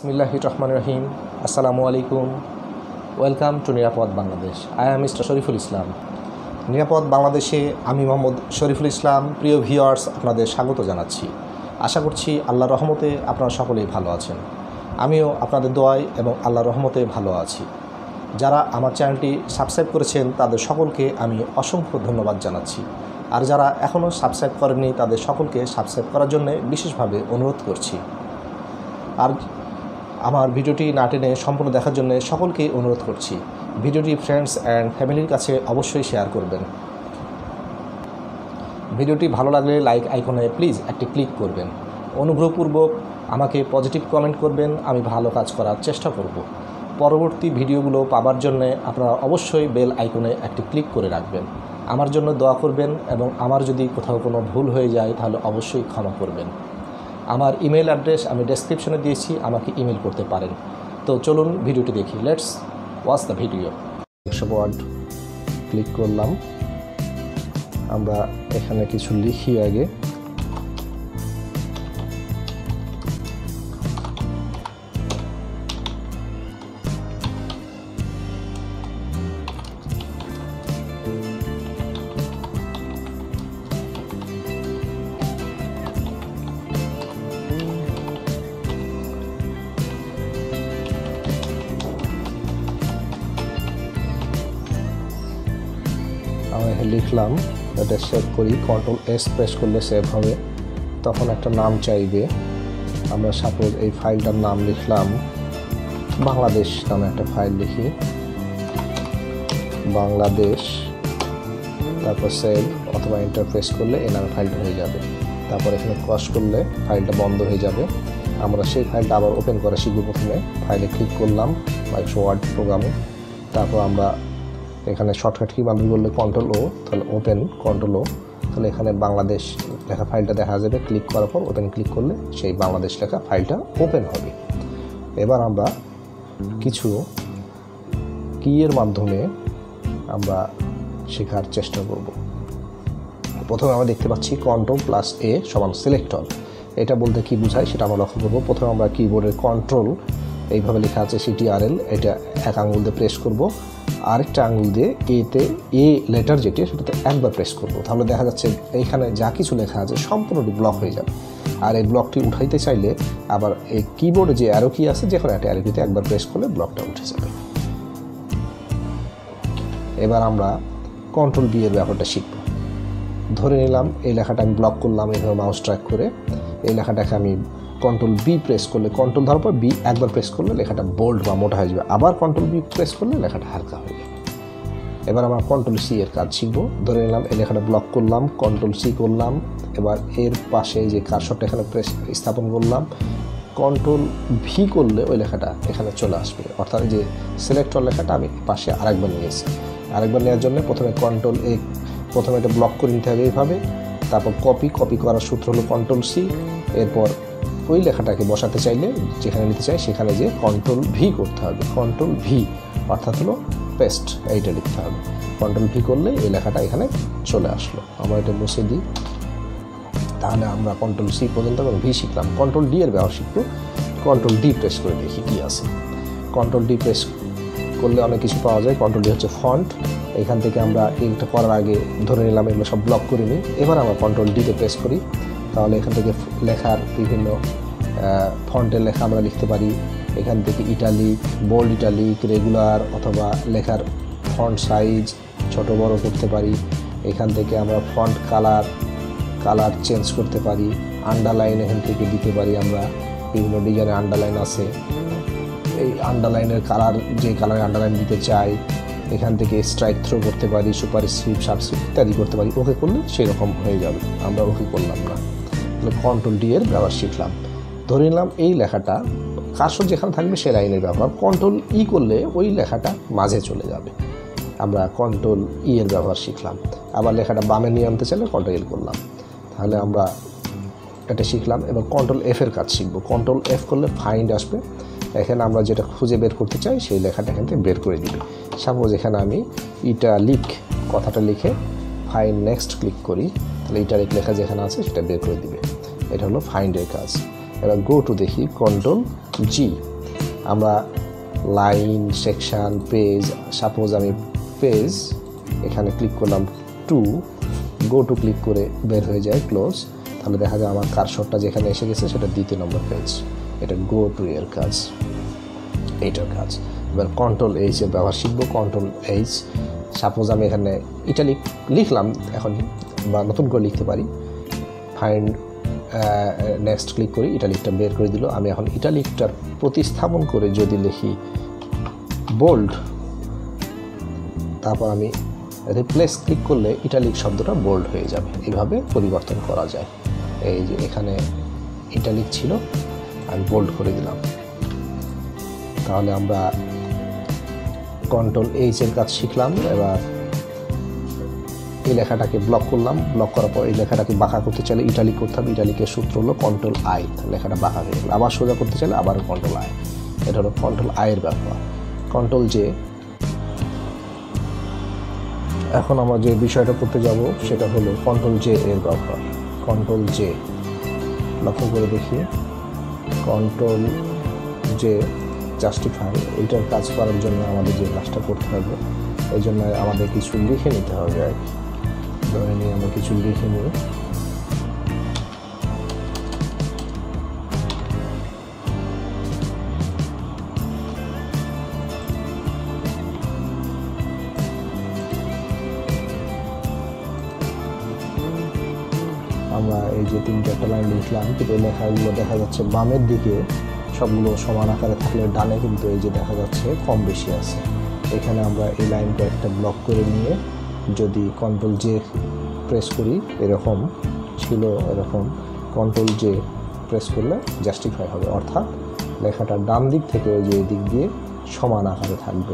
Bismillahirrahmanirrahim. Assalamualaikum. Welcome to Nirapod, Bangladesh. I am Mr. Shariful Islam. নিরাপদ বাংলাদেশে আমি মোহাম্মদ শরীফুল ইসলাম। প্রিয় ভিউয়ার্স, আপনাদের স্বাগত জানাচ্ছি। আশা করছি আল্লাহর রহমতে আপনারা সকলেই ভালো আছেন। আমিও আপনাদের দোয়ায় এবং আল্লাহর রহমতে ভালো আছি। যারা আমার চ্যানেলটি সাবস্ক্রাইব করেছেন তাদের সকলকে আমি অসংখ্য ধন্যবাদ জানাচ্ছি। আর যারা এখনও সাবস্ক্রাইব করেননি তাদের সকলকে সাবস্ক্রাইব করার জন্য বিশেষভাবে অনুরোধ করছি। আর আমার ভিডিওটি না টেনে সম্পূর্ণ দেখার জন্য সকলকেই অনুরোধ করছি। ভিডিওটি ফ্রেন্ডস অ্যান্ড ফ্যামিলির কাছে অবশ্যই শেয়ার করবেন। ভিডিওটি ভালো লাগলে লাইক আইকনে প্লিজ একটি ক্লিক করবেন। অনুগ্রহপূর্বক আমাকে পজিটিভ কমেন্ট করবেন, আমি ভালো কাজ করার চেষ্টা করব। পরবর্তী ভিডিওগুলো পাবার জন্য আপনারা অবশ্যই বেল আইকনে একটি ক্লিক করে রাখবেন। আমার জন্য দোয়া করবেন এবং আমার যদি কোথাও কোনো ভুল হয়ে যায় তাহলে অবশ্যই ক্ষমা করবেন। আমার ইমেল অ্যাড্রেস আমি ডেসক্রিপশনে দিয়েছি, আমাকে ইমেল করতে পারেন। তো চলুন ভিডিওটি দেখি। Let's watch the video. Word click করলাম। আমরা এখানে কিছু লিখি আগে। আমি লিখলাম, এটা সেভ করি। Ctrl+S প্রেস করলে সেভ হবে। তখন একটা নাম চাইবে। আমরা সাপোজ এই ফাইলটার নাম লিখলাম বাংলাদেশ নামে একটা ফাইল লিখি, বাংলাদেশ। তারপর সেভ অথবা এন্টার প্রেস করলে এই নামে ফাইলটা হয়ে যাবে। তারপর এখানে ক্রস করলে ফাইলটা বন্ধ হয়ে যাবে। আমরা সেই ফাইলটা আবার ওপেন করা শিখব। প্রথমে ফাইলে ক্লিক করলাম মাইক্রোসফট ওয়ার্ড প্রোগ্রামে। তারপর আমরা এখানে শর্টকাট কি বান্ধব করলে Ctrl+O, তাহলে ওপেন Ctrl+O, তাহলে এখানে বাংলাদেশ লেখা ফাইলটা দেখা যাবে। ক্লিক করার পর ওপেন ক্লিক করলে সেই বাংলাদেশ লেখা ফাইলটা ওপেন হবে। এবার আমরা কিছু কিয়ের মাধ্যমে আমরা শেখার চেষ্টা করব। প্রথমে আমরা দেখতে পাচ্ছি Ctrl+A সমান সিলেক্টর। এটা বলতে কি বোঝায় সেটা আমরা লক্ষ্য করব। প্রথমে আমরা কিবোর্ডের কন্ট্রোল এইভাবে লেখা আছে CTRL, এটা এক আঙুল দিয়ে প্রেস করব। আরেকটা আঙুল দিয়ে এ লেটার যেটি সেটাতে একবার প্রেস করব। তাহলে দেখা যাচ্ছে এইখানে যা কিছু লেখা আছে সম্পূর্ণটি ব্লক হয়ে যাবে। আর এই ব্লকটি উঠাইতে চাইলে আবার এই কিবোর্ডে যে অ্যারো কি আছে, যে কোনো একটা অ্যারো কিতে একবার প্রেস করলে ব্লকটা উঠে যাবে। এবার আমরা Ctrl+B এর ব্যাপারটা শিখব। ধরে নিলাম এই লেখাটা আমি ব্লক করলাম এইভাবে মাউস ট্র্যাক করে। এই লেখাটাকে আমি Ctrl+B প্রেস করলে, কন্ট্রোল ধরার পর B একবার প্রেস করলে লেখাটা বোল্ড বা মোটা হয়ে যাবে। আবার Ctrl+B প্রেস করলে লেখাটা হালকা হয়ে যাবে। এবার আমরা Ctrl+C এর কাজ শিখব। ধরে নিলাম এই লেখাটা ব্লক করলাম, Ctrl+C করলাম। এবার এর পাশে যে কার্সরটা এখানে প্রেস স্থাপন করলাম, Ctrl+V করলে ওই লেখাটা এখানে চলে আসবে। অর্থাৎ যে সিলেক্টর লেখাটা আমি পাশে আরেকবার নিয়েছি। আরেকবার নেওয়ার জন্য প্রথমে Ctrl+A, প্রথমে এটা ব্লক করে নিতে হবে এইভাবে। তারপর কপি করার সূত্র হলো Ctrl+C। এরপর ওই লেখাটাকে বসাতে চাইলে যেখানে নিতে চাই সেখানে যে Ctrl+V করতে হবে। Ctrl+V অর্থাৎ হলো পেস্ট, এইটা লিখতে হবে। Ctrl+V করলে এই লেখাটা এখানে চলে আসলো। আমরা এটা মুছে দিই। তাহলে আমরা Ctrl+C পর্যন্ত এবং V শিখলাম। Ctrl+D এর ব্যবহার শিখব। Ctrl+D প্রেস করে দেখি কি আছে। Ctrl+D প্রেস করলে অনেক কিছু পাওয়া যায়। Ctrl+D হচ্ছে ফন্ট। এখান থেকে আমরা এইটা করার আগে ধরে নিলাম এগুলো সব ব্লক করে নিই। এবার আমরা Ctrl+D-তে প্রেস করি। তাহলে এখান থেকে লেখার বিভিন্ন ফন্টের লেখা আমরা লিখতে পারি। এখান থেকে ইটালিক, বোল্ড ইটালিক, রেগুলার অথবা লেখার ফন্ট সাইজ ছোট বড় করতে পারি। এখান থেকে আমরা ফন্ট কালার চেঞ্জ করতে পারি। আন্ডারলাইন এখান থেকে দিতে পারি। আমরা বিভিন্ন ডিজাইনের আন্ডারলাইন আছে। এই আন্ডারলাইনের কালার, যে কালারে আন্ডারলাইন দিতে চাই এখান থেকে স্ট্রাইক থ্রো করতে পারি, সুপারস্ক্রিপ্ট, সাবস্ক্রিপ্ট ইত্যাদি করতে পারি। ওকে করলে সেরকম হয়ে যাবে। আমরা ওকে করলাম না। তাহলে Ctrl+D এর ব্যবহার শিখলাম। ধরে নিলাম এই লেখাটা কার্সর যেখানে থাকবে সেই লাইনের ব্যবহার। Ctrl+E করলে ওই লেখাটা মাঝে চলে যাবে। আমরা Ctrl+E এর ব্যবহার শিখলাম। আবার লেখাটা বামে নিয়ে আনতে চাইলে Ctrl+L করলাম। তাহলে আমরা এটা শিখলাম। এবং Ctrl+F এর কাজ শিখব। Ctrl+F করলে ফাইন্ড আসবে। এখানে আমরা যেটা খুঁজে বের করতে চাই সেই লেখাটা এখান থেকে বের করে দিবে। সাপোজ এখানে আমি ইটালিক কথাটা লিখে ফাইন্ড নেক্সট ক্লিক করি, তাহলে ইটালিক লেখা যেখানে আছে সেটা বের করে দিবে। এটা হলো ফাইন্ডের কাজ। এবার গো টু দেখি Ctrl+G, আমরা লাইন, সেকশন, পেজ, সাপোজ আমি পেজ এখানে ক্লিক করলাম, গো টু ক্লিক করে বের হয়ে যায় ক্লোজ, তাহলে দেখা যায় আমার কারসরটা যেখানে এসে গেছে সেটা 2 নম্বর পেজ। এটা গো টু এর কাজ, এইটার কাজ। এবার কন্ট্রোল এইচ এর ব্যবহার শিখবো। কন্ট্রোল এইচ, সাপোজ আমি এখানে ইটালিক লিখলাম এখন, বা নতুন করে লিখতে পারি। ফাইন্ড নেক্সট ক্লিক করি, ইটালিকটা বের করে দিল। আমি এখন ইটালিকটার প্রতিস্থাপন করে যদি লিখি বোল্ড, তারপর আমি রিপ্লেস ক্লিক করলে ইটালিক শব্দটা বোল্ড হয়ে যাবে। এইভাবে পরিবর্তন করা যায়। এই যে এখানে ইটালিক ছিল, আমি বোল্ড করে দিলাম। তাহলে আমরা কন্ট্রোল এইচ এর কাজ শিখলাম। এবার এই লেখাটাকে ব্লক করলাম, ব্লক করার পর এই লেখাটাকে বাঁকা করতে চাইলে ইটালিক করতে হবে। ইটালিকের সূত্র হলো কন্ট্রোল আই, লেখাটা বাঁকা হয়ে গেল। আবার সোজা করতে চাইলে আবার কন্ট্রোল আই। এটা হলো কন্ট্রোল আই এর ব্যবহার। কন্ট্রোল জে, এখন আমরা যে বিষয়টা করতে যাব সেটা হলো কন্ট্রোল জে এর ব্যবহার। কন্ট্রোল জে লক্ষ্য করে দেখি, কন্ট্রোল জে জাস্টিফাই। এইটার কাজ করার জন্য আমাদের যে কাজটা করতে হবে, এই জন্য আমাদের কিছু লিখে নিতে হবে। ধরে নিয়ে আমরা কিছু লিখে নিই। আমরা এই যে 3-4টা লাইন লিখলাম, কিন্তু এই লেখাগুলো দেখা যাচ্ছে বামের দিকে সবগুলো সমান আকারে থাকলে ডানে কিন্তু এই যে দেখা যাচ্ছে কম বেশি আছে। এখানে আমরা এই লাইনটা একটা ব্লক করে নিয়ে যদি কন্ট্রোল জে প্রেস করি, এরকম ছিল, এরকম কন্ট্রোল জে প্রেস করলে জাস্টিফাই হবে, অর্থাৎ লেখাটা ডান দিক থেকে ওই যে দিক দিয়ে সমান আকারে থাকবে।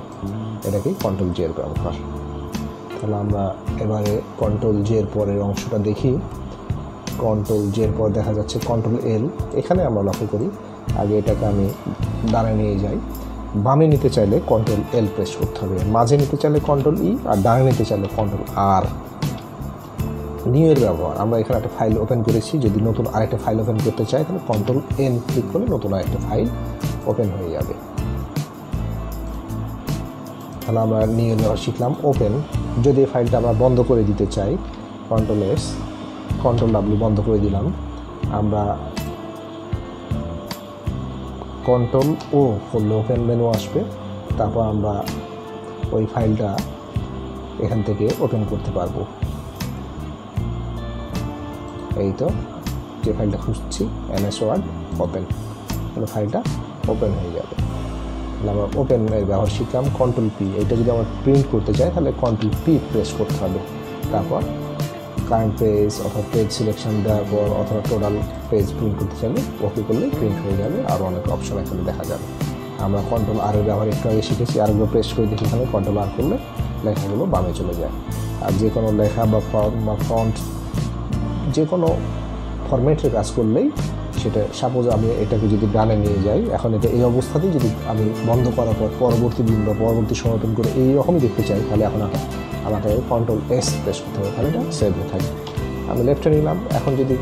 এটাকেই কন্ট্রোল জে এর ব্যবহার। তাহলে আমরা এবারে কন্ট্রোল জে এর পরের অংশটা দেখি। কন্ট্রোল জে এর পর দেখা যাচ্ছে কন্ট্রোল এল। এখানে আমরা লক্ষ্য করি, আগে এটাকে আমি ডানে নিয়ে যাই। বামে নিতে চাইলে কন্ট্রোল এল প্রেস করতে হবে, মাঝে নিতে চাইলে কন্ট্রোল ই, আর ডানে নিতে চাইলে কন্ট্রোল আর। নিউ এর ব্যবহার, আমরা এখানে একটা ফাইল ওপেন করেছি, যদি নতুন আরেকটা ফাইল ওপেন করতে চাই তাহলে কন্ট্রোল এন ক্লিক করলে নতুন আরেকটা ফাইল ওপেন হয়ে যাবে। তাহলে আমরা নিউ এর ব্যবহার শিখলাম। ওপেন, যদি এই ফাইলটা আমরা বন্ধ করে দিতে চাই, কন্ট্রোল এস, কন্ট্রোল ডাব্লিউ বন্ধ করে দিলাম। আমরা কন্ট্রোল ও করলে ওপেন মেনু আসবে, তারপর আমরা ওই ফাইলটা এখান থেকে ওপেন করতে পারবো। এই তো যে ফাইলটা খুঁজছি, এমএস ওয়ার্ড ওপেন, তাহলে ফাইলটা ওপেন হয়ে যাবে। তাহলে আমরা ওপেন এর ব্যবহার শিখলাম। কন্ট্রোল পি, এটা যদি আমরা প্রিন্ট করতে চাই তাহলে কন্ট্রোল পি প্রেস করতে হবে। তারপর কারেন্ট পেজ অথবা পেজ সিলেকশন দেওয়ার পর অথবা টোটাল পেজ প্রিন্ট করতে চাইলে ওকে করলে প্রিন্ট হয়ে যাবে। আর অনেক অপশন এখানে দেখা যাবে। আমরা কন্ট্রোল আর এর ব্যবহার একটু আগে শিখেছি, আরেকবার প্রেস করে দেখি, এখানে কন্ট্রোল আর করলে লেখাগুলো বামে চলে যায়। আর যে কোনো লেখা বা ফন্ট যে কোনো ফরম্যাটের কাজ করলেই সেটা, সাপোজ আমি এটাকে যদি ডানে নিয়ে যাই, এখন এটা এই অবস্থাতেই যদি আমি বন্ধ করার পর পরবর্তী দিন বা পরবর্তী সময় ওপেন করে এইরকমই দেখতে চাই, তাহলে এখন আমাকে কন্ট্রোল এস প্রেস করতে হবে, তাহলে এটা সেভ হয়ে থাকে। আমি লেফটে নিলাম, এখন যদি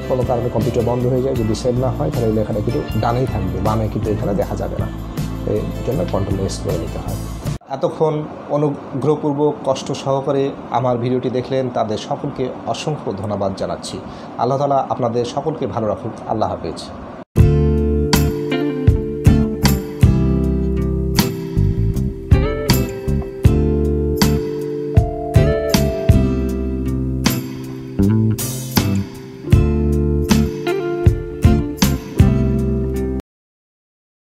কোনো কারণে কম্পিউটার বন্ধ হয়ে যায়, যদি সেভ না হয়, তাহলে এই লেখাটা কিন্তু ডানেই থাকবে, বামে কিন্তু এখানে দেখা যাবে না। এই জন্য কন্ট্রোল এস করে নিতে হয়। এতক্ষণ অনুগ্রহপূর্বক কষ্ট সহকারে আমার ভিডিওটি দেখলেন, তাদের সকলকে অসংখ্য ধন্যবাদ জানাচ্ছি। আল্লাহ তাআলা আপনাদের সকলকে ভালো রাখুক। আল্লাহ হাফেজ।